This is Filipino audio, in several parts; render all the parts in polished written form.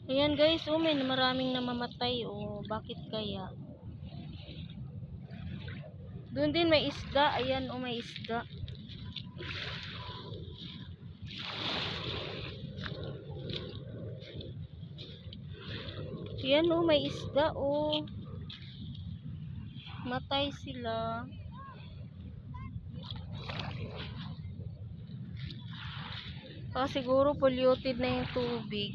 Ayan guys, oh, may maraming namamatay. Oh, bakit kaya? Doon din may isda. Ayan, oh, may isda. Ayan, oh, may isda. Oh, matay sila. Siguro polluted na yung tubig.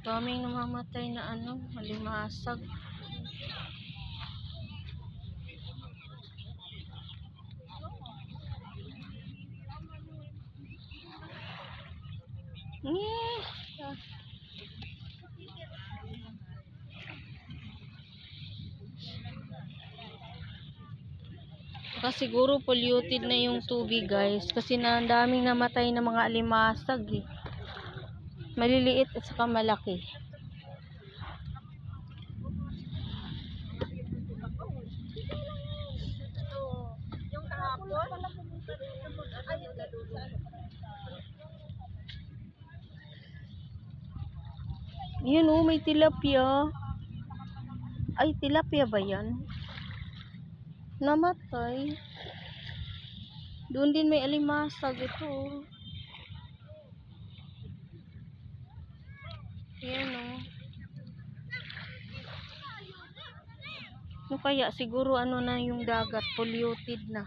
Daming namamatay na malimasag. Siguro polluted na yung tubig guys, kasi daming namatay na mga alimasag eh. Maliliit at saka malaki. Yun oh, may tilapia. Ay, tilapia ba yan? Namatay. Doon din may alimasag ito. Yan oh. Kaya siguro na yung dagat, polluted na.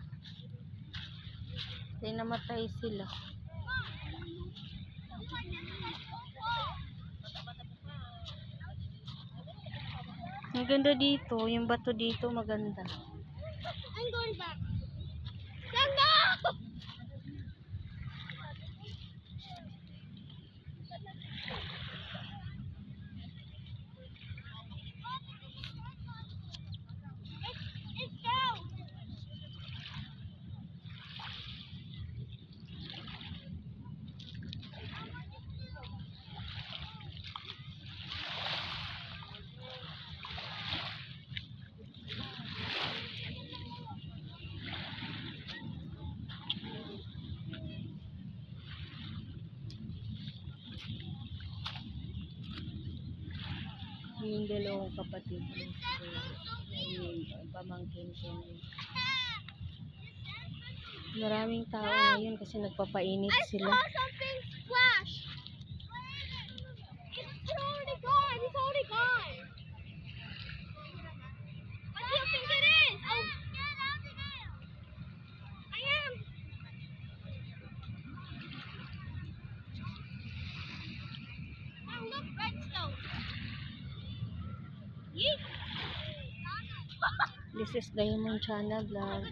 Kaya namatay sila. Ang ganda dito, yung bato dito maganda. I'm going back. No! It's down. Yung dalawang kapatid yung pamangkin ko. Maraming tao ngayon kasi nagpapainit sila. I saw something splash. It's already gone. It's already gone. What do you think it is? Oh, I am. Oh, look, redstone. Yeet. This is Diamond Channel Vlog.